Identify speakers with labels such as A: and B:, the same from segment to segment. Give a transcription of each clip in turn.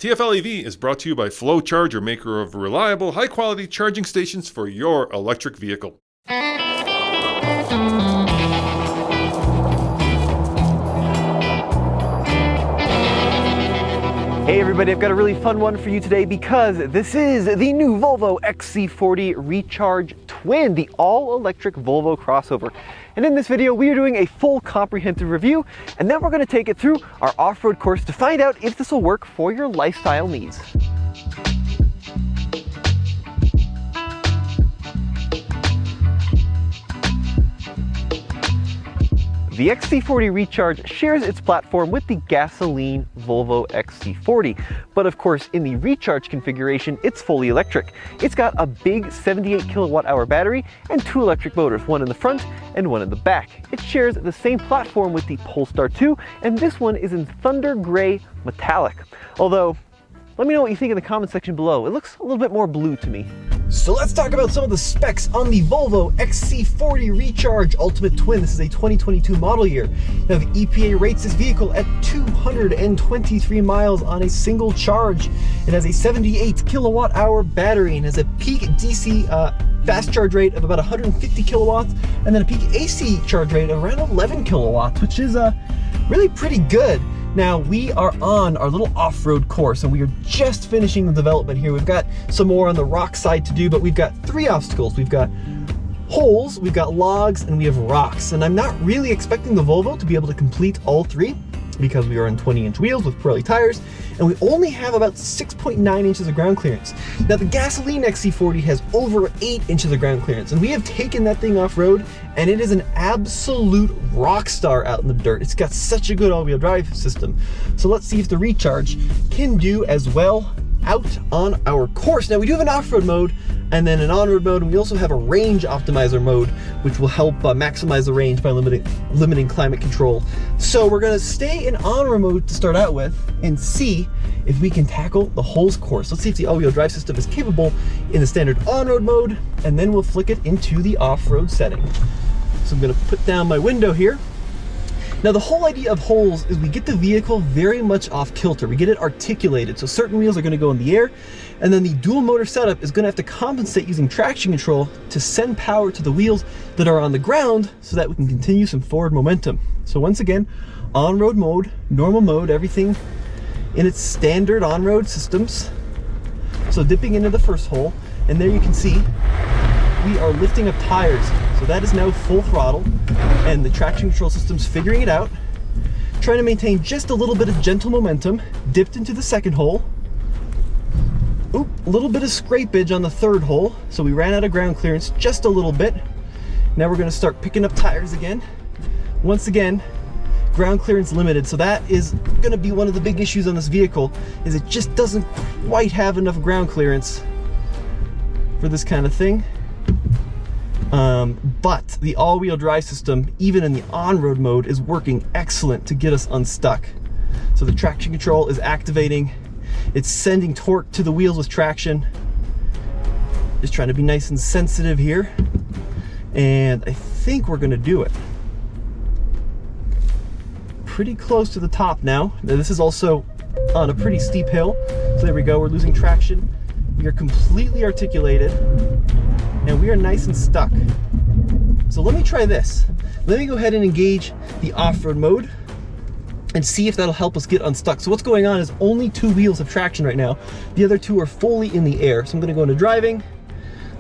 A: TFLev is brought to you by Flow Charger, maker of reliable, high-quality charging stations for your electric vehicle.
B: Hey everybody, I've got a really fun one for you today because this is the new Volvo XC40 Recharge Twin, the all-electric Volvo crossover. And in this video, we are doing a full comprehensive review, and then we're going to take it through our off-road course to find out if this will work for your lifestyle needs. The XC40 Recharge shares its platform with the gasoline Volvo XC40, but of course in the Recharge configuration it's fully electric. It's got a big 78 kilowatt-hour battery and two electric motors, one in the front and one in the back. It shares the same platform with the Polestar 2, and this one is in Thunder Gray Metallic. Although, let me know what you think in the comment section below. It looks a little bit more blue to me. So let's talk about some of the specs on the Volvo XC40 Recharge Ultimate Twin. This is a 2022 model year. Now the EPA rates this vehicle at 223 miles on a single charge. It has a 78 kilowatt-hour battery and has a peak DC fast charge rate of about 150 kilowatts, and then a peak AC charge rate of around 11 kilowatts, which is really pretty good. Now we are on our little off-road course and we are just finishing the development here. We've got some more on the rock side to do, but we've got three obstacles. We've got holes, we've got logs, and we have rocks. And I'm not really expecting the Volvo to be able to complete all three because we are on 20-inch wheels with Pirelli tires, and we only have about 6.9 inches of ground clearance. Now the gasoline XC40 has over 8 inches of ground clearance, and we have taken that thing off-road, and it is an absolute rock star out in the dirt. It's got such a good all-wheel drive system. So let's see if the Recharge can do as well out on our course. Now we do have an off-road mode and then an on-road mode, and we also have a range optimizer mode, which will help maximize the range by limiting climate control. So we're gonna stay in on-road mode to start out with and see if we can tackle the whole course. Let's see if the all-wheel drive system is capable in the standard on-road mode, and then we'll flick it into the off-road setting. So I'm gonna put down my window here. Now the whole idea of holes is we get the vehicle very much off kilter. We get it articulated. So certain wheels are going to go in the air, and then the dual motor setup is going to have to compensate using traction control to send power to the wheels that are on the ground so that we can continue some forward momentum. So once again, on-road mode, normal mode, everything in its standard on-road systems. So dipping into the first hole, and there you can see we are lifting up tires. So that is now full throttle, and the traction control system's figuring it out. Trying to maintain just a little bit of gentle momentum. Dipped into the second hole. Oop, a little bit of scrapage on the third hole. So we ran out of ground clearance just a little bit. Now we're gonna start picking up tires again. Once again, ground clearance limited. So that is gonna be one of the big issues on this vehicle, is it just doesn't quite have enough ground clearance for this kind of thing. But the all-wheel drive system, even in the on-road mode, is working excellent to get us unstuck. So the traction control is activating. It's sending torque to the wheels with traction. Just trying to be nice and sensitive here. And I think we're gonna do it. Pretty close to the top now. Now this is also on a pretty steep hill. So there we go, we're losing traction. We are completely articulated, and we are nice and stuck. So let me try this. Let me go ahead and engage the off-road mode and see if that'll help us get unstuck. So what's going on is only two wheels have traction right now. The other two are fully in the air. So I'm gonna go into driving.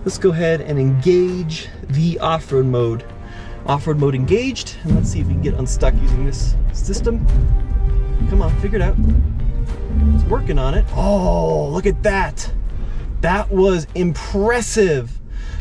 B: Let's go ahead and engage the off-road mode. Off-road mode engaged, and let's see if we can get unstuck using this system. Come on, figure it out. It's working on it. Oh, look at that. That was impressive.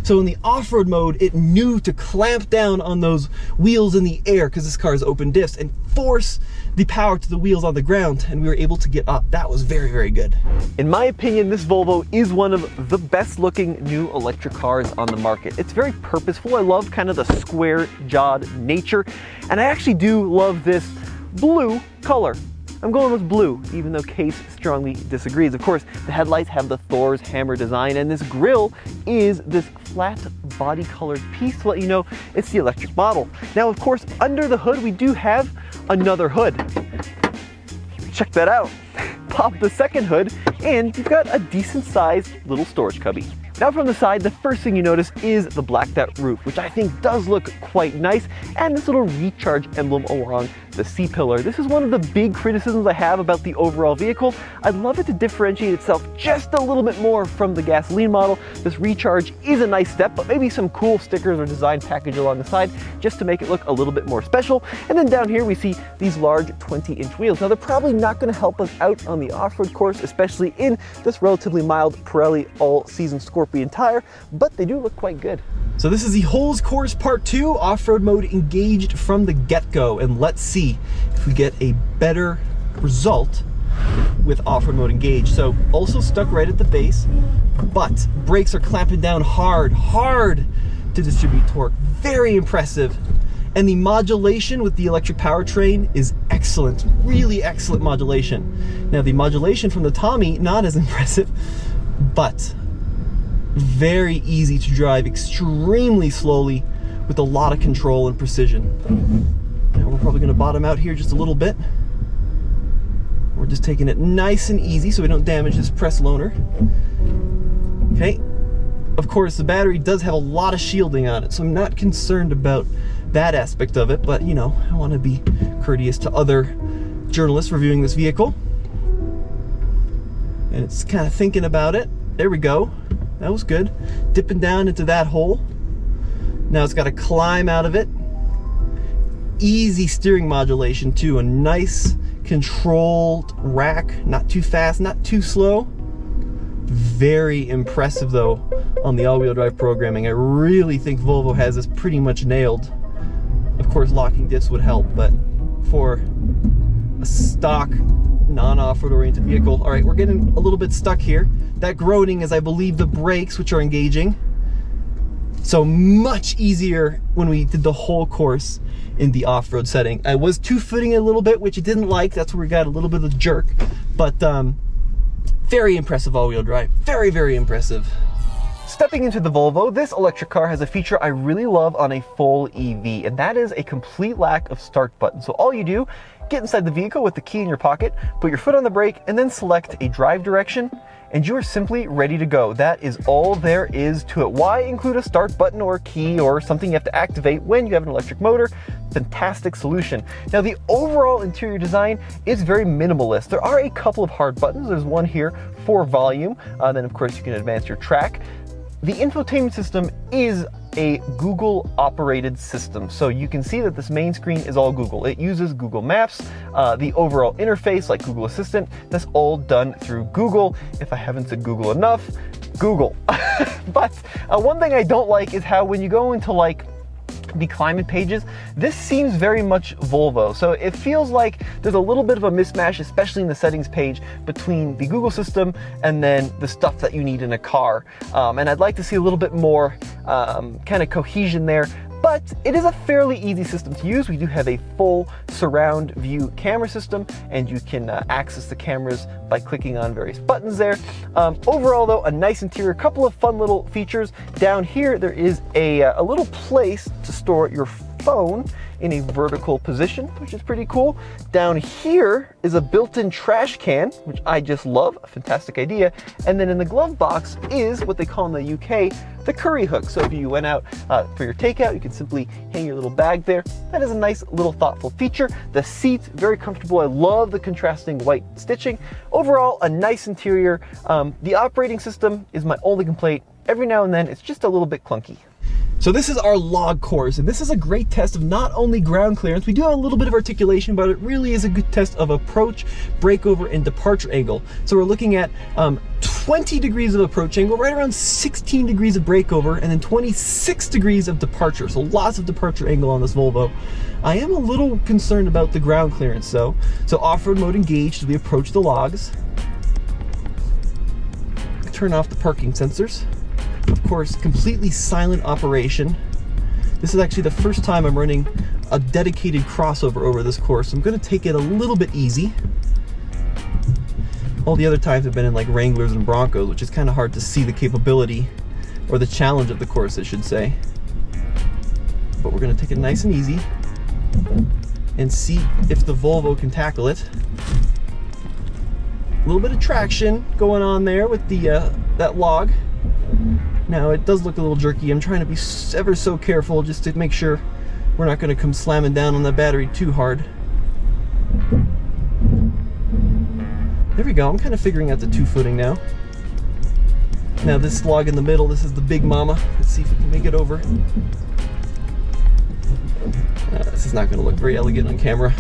B: So in the off-road mode, it knew to clamp down on those wheels in the air, because this car is open diffs, and force the power to the wheels on the ground, and we were able to get up. That was very, very good. In my opinion, this Volvo is one of the best looking new electric cars on the market. It's very purposeful. I love kind of the square-jawed nature, and I actually do love this blue color. I'm going with blue, even though Case strongly disagrees. Of course, the headlights have the Thor's hammer design, and this grille is this flat body colored piece to let you know it's the electric model. Now, of course, under the hood, we do have another hood. Check that out. pop the second hood, and you've got a decent sized little storage cubby. Now from the side, the first thing you notice is the blacked out roof, which I think does look quite nice, and this little recharge emblem along the C-pillar. This is one of the big criticisms I have about the overall vehicle. I'd love it to differentiate itself just a little bit more from the gasoline model. This recharge is a nice step, but maybe some cool stickers or design package along the side just to make it look a little bit more special. And then down here we see these large 20-inch wheels. Now they're probably not going to help us out on the off-road course, especially in this relatively mild Pirelli all-season Scorpion tire, but they do look quite good. So this is the Holes Course Part 2, off-road mode engaged from the get-go, and let's see if we get a better result with off-road mode engaged. So also stuck right at the base, but brakes are clamping down hard to distribute torque. Very impressive. And the modulation with the electric powertrain is excellent, really excellent modulation. Now the modulation from the Tommy, not as impressive, but very easy to drive extremely slowly with a lot of control and precision. Now we're probably going to bottom out here just a little bit. We're just taking it nice and easy so we don't damage this press loaner. Okay, of course the battery does have a lot of shielding on it, so I'm not concerned about that aspect of it, but you know, I want to be courteous to other journalists reviewing this vehicle. And it's kind of thinking about it. There we go. That was good. Dipping down into that hole. Now it's got to climb out of it. Easy steering modulation too. A nice controlled rack. Not too fast, not too slow. Very impressive though on the all-wheel drive programming. I really think Volvo has this pretty much nailed. Of course locking diffs would help, but for a stock non-off-road oriented vehicle. All right, we're getting a little bit stuck here. That groaning is, I believe, the brakes, which are engaging. So much easier when we did the whole course in the off-road setting. I was two-footing it a little bit, which I didn't like. That's where we got a little bit of the jerk. But very impressive all-wheel drive. Very, very impressive. Stepping into the Volvo, this electric car has a feature I really love on a full EV, and that is a complete lack of start button. So all you do, get inside the vehicle with the key in your pocket, put your foot on the brake, and then select a drive direction, and you are simply ready to go. That is all there is to it. Why include a start button or a key or something you have to activate when you have an electric motor? Fantastic solution. Now the overall interior design is very minimalist. There are a couple of hard buttons. There's one here for volume, then of course you can advance your track. The infotainment system is a Google operated system. So you can see that this main screen is all Google. It uses Google Maps, the overall interface like Google Assistant, that's all done through Google. If I haven't said Google enough, Google. But one thing I don't like is how when you go into like the climate pages, this seems very much Volvo. So it feels like there's a little bit of a mismatch, especially in the settings page, between the Google system and then the stuff that you need in a car. And I'd like to see a little bit more kind of cohesion there. But it is a fairly easy system to use. We do have a full surround view camera system, and you can access the cameras by clicking on various buttons there. Overall though, a nice interior, couple of fun little features. Down here there is a little place to store your phone in a vertical position, which is pretty cool. Down here is a built-in trash can, which I just love, a fantastic idea. And then in the glove box is what they call in the UK, the curry hook. So if you went out for your takeout, you can simply hang your little bag there. That is a nice little thoughtful feature. The seats, very comfortable. I love the contrasting white stitching. Overall, a nice interior. The operating system is my only complaint. Every now and then, it's just a little bit clunky. So this is our log course, and this is a great test of not only ground clearance, we do have a little bit of articulation, but it really is a good test of approach, breakover, and departure angle. So we're looking at 20 degrees of approach angle, right around 16 degrees of breakover, and then 26 degrees of departure. So lots of departure angle on this Volvo. I am a little concerned about the ground clearance though. So off-road mode engaged as we approach the logs. Turn off the parking sensors. Of course, completely silent operation. This is actually the first time I'm running a dedicated crossover over this course. I'm going to take it a little bit easy. All the other times have been in like Wranglers and Broncos, which is kind of hard to see the capability or the challenge of the course, I should say. But we're going to take it nice and easy and see if the Volvo can tackle it. little bit of traction going on there with the that log. Now it does look a little jerky. I'm trying to be ever so careful just to make sure we're not going to come slamming down on the battery too hard. There we go. I'm kind of figuring out the 2-footing now. Now this log in the middle, this is the big mama. Let's see if we can make it over. This is not going to look very elegant on camera.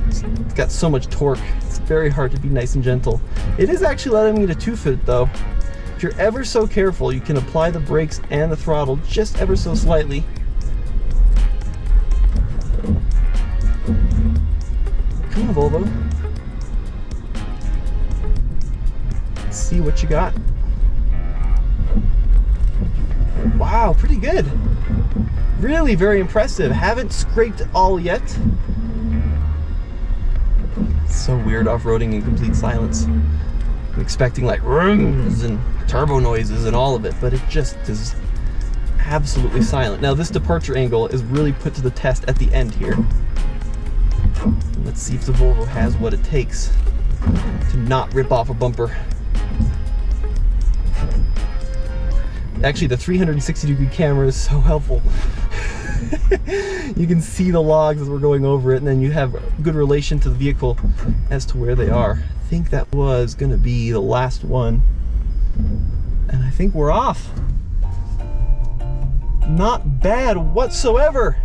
B: It's got so much torque. It's very hard to be nice and gentle. It is actually letting me to 2-foot though. If you're ever so careful, you can apply the brakes and the throttle just ever so slightly. Come on, Volvo. Let's see what you got. Wow, pretty good. Really very impressive. Haven't scraped all yet. It's so weird off-roading in complete silence. I'm expecting like rooms and turbo noises and all of it, but it just is absolutely silent. Now this departure angle is really put to the test at the end here. Let's see if the Volvo has what it takes to not rip off a bumper. Actually, the 360-degree camera is so helpful. You can see the logs as we're going over it, and then you have a good relation to the vehicle as to where they are. I think that was going to be the last one, and I think we're off. Not bad whatsoever.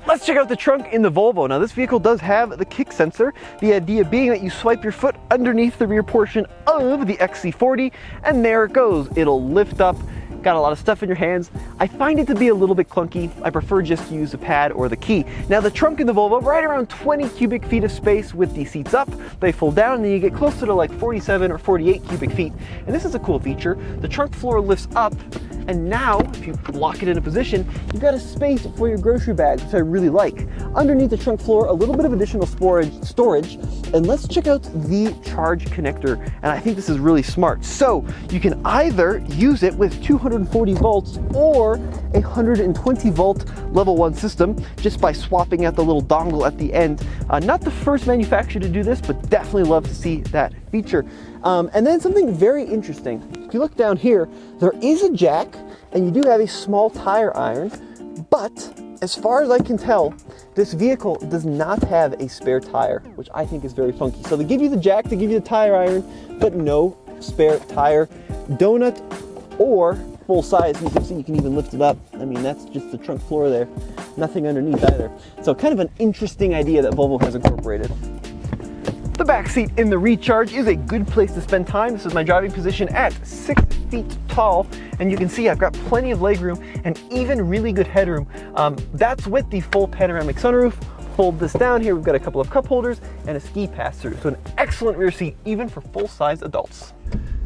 B: Let's check out the trunk in the Volvo. Now this vehicle does have the kick sensor, the idea being that you swipe your foot underneath the rear portion of the XC40 and there it goes. It'll lift up. Got a lot of stuff in your hands. I find it to be a little bit clunky. I prefer just to use the pad or the key. Now the trunk in the Volvo, right around 20 cubic feet of space with the seats up. They fold down and then you get closer to like 47 or 48 cubic feet. And this is a cool feature. The trunk floor lifts up and now if you lock it in a position, you've got a space for your grocery bags, which I really like. Underneath the trunk floor, a little bit of additional storage. And let's check out the charge connector. And I think this is really smart. So you can either use it with 240 volts or a 120 volt level 1 system just by swapping out the little dongle at the end. Not the first manufacturer to do this, but definitely love to see that feature. And then something very interesting. If you look down here, there is a jack and you do have a small tire iron, but as far as I can tell, this vehicle does not have a spare tire, which I think is very funky. So they give you the jack, they give you the tire iron, but no spare tire. Donut or full size. You can see you can even lift it up. I mean, that's just the trunk floor there. Nothing underneath either. So kind of an interesting idea that Volvo has incorporated. The back seat in the Recharge is a good place to spend time. This is my driving position at 6 feet tall, and you can see I've got plenty of legroom and even really good headroom. That's with the full panoramic sunroof. Fold this down here, we've got a couple of cup holders and a ski pass-through. So an excellent rear seat, even for full-size adults.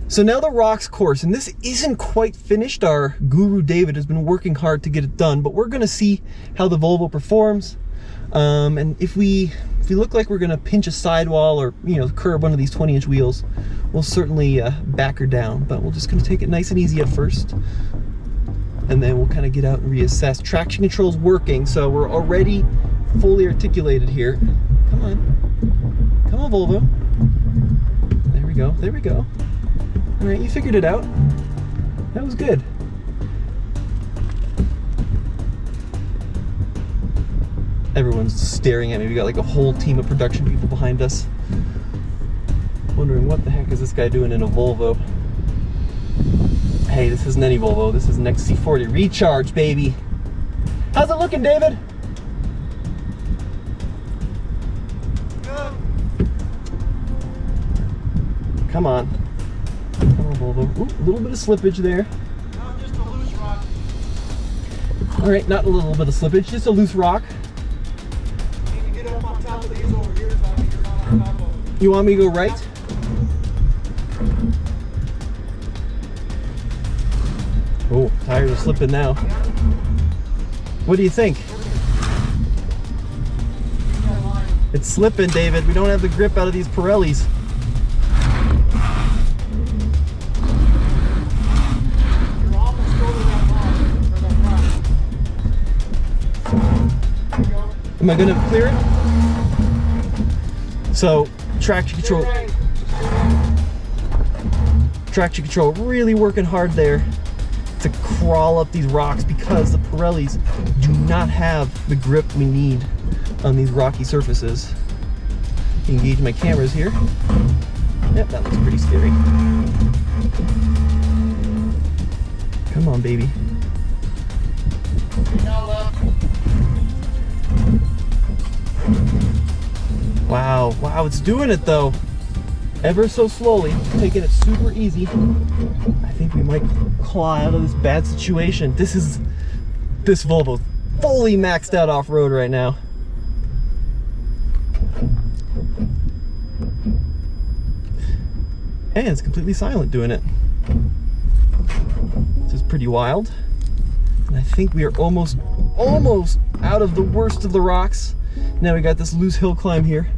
B: So now the rocks course, and this isn't quite finished. Our guru David has been working hard to get it done, but we're gonna see how the Volvo performs. And if we look like we're gonna pinch a sidewall or curb one of these 20-inch wheels, we'll certainly back her down. But we're just gonna take it nice and easy at first, and then we'll kind of get out and reassess. Traction control's working, so we're already fully articulated here. Come on, Volvo. There we go. There we go. All right, you figured it out. That was good. Everyone's staring at me. We got like a whole team of production people behind us, wondering what the heck is this guy doing in a Volvo. Hey, this isn't any Volvo. This is an XC40 Recharge, baby. How's it looking, David?
C: Good.
B: Come on. Come on, Volvo. Ooh, a little bit of slippage there.
C: No, just a loose rock.
B: All right, not a little bit of slippage, just a loose rock.
C: Need to get up on top of these over here so I can get on top of them.
B: You want me to go right? Oh, tires are slipping now. What do you think? It's slipping, David. We don't have the grip out of these Pirellis.
C: You're almost over that line, or that rock. There you go.
B: Am I gonna clear it? So, traction control.
C: Right.
B: Traction control really working hard there to crawl up these rocks because the Pirellis do not have the grip we need on these rocky surfaces. Engage my cameras here. Yep, that looks pretty scary. Come on, baby. Wow, wow, it's doing it though. Ever so slowly, taking it super easy. I think we might claw out of this bad situation. This Volvo fully maxed out off-road right now. And it's completely silent doing it. This is pretty wild. And I think we are almost out of the worst of the rocks. Now we got this loose hill climb here.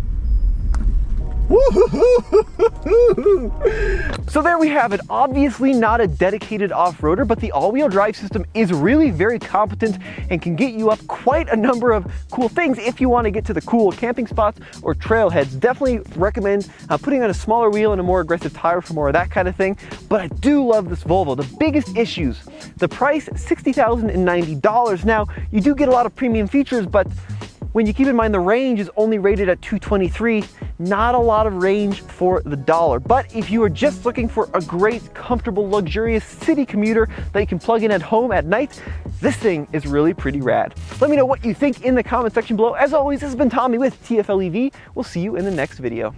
B: So there we have it. Obviously not a dedicated off-roader, but the all-wheel drive system is really very competent and can get you up quite a number of cool things if you want to get to the cool camping spots or trailheads. Definitely recommend putting on a smaller wheel and a more aggressive tire for more of that kind of thing. But I do love this Volvo. The biggest issues, the price, $60,090. Now, you do get a lot of premium features, but when you keep in mind the range is only rated at 223, not a lot of range for the dollar. But if you are just looking for a great, comfortable, luxurious city commuter that you can plug in at home at night, this thing is really pretty rad. Let me know what you think in the comment section below. As always, this has been Tommy with TFLev. We'll see you in the next video.